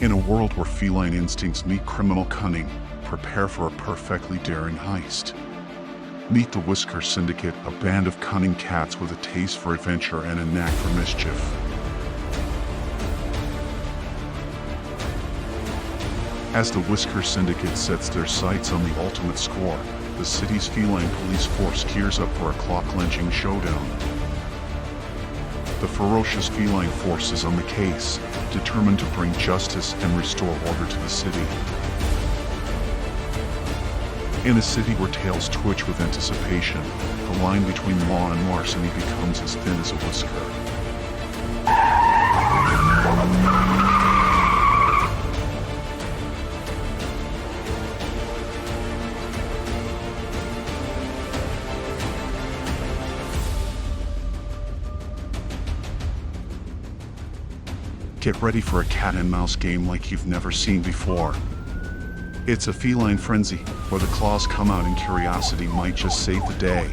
In a world where feline instincts meet criminal cunning, prepare for a perfectly daring heist. Meet the Whisker Syndicate, a band of cunning cats with a taste for adventure and a knack for mischief. As the Whisker Syndicate sets their sights on the ultimate score, the city's feline police force gears up for a clock-clenching showdown. The ferocious feline force is on the case, determined to bring justice and restore order to the city. In a city where tails twitch with anticipation, the line between law and larceny becomes as thin as a whisker. Get ready for a cat and mouse game like you've never seen before. It's a feline frenzy, where the claws come out and curiosity might just save the day.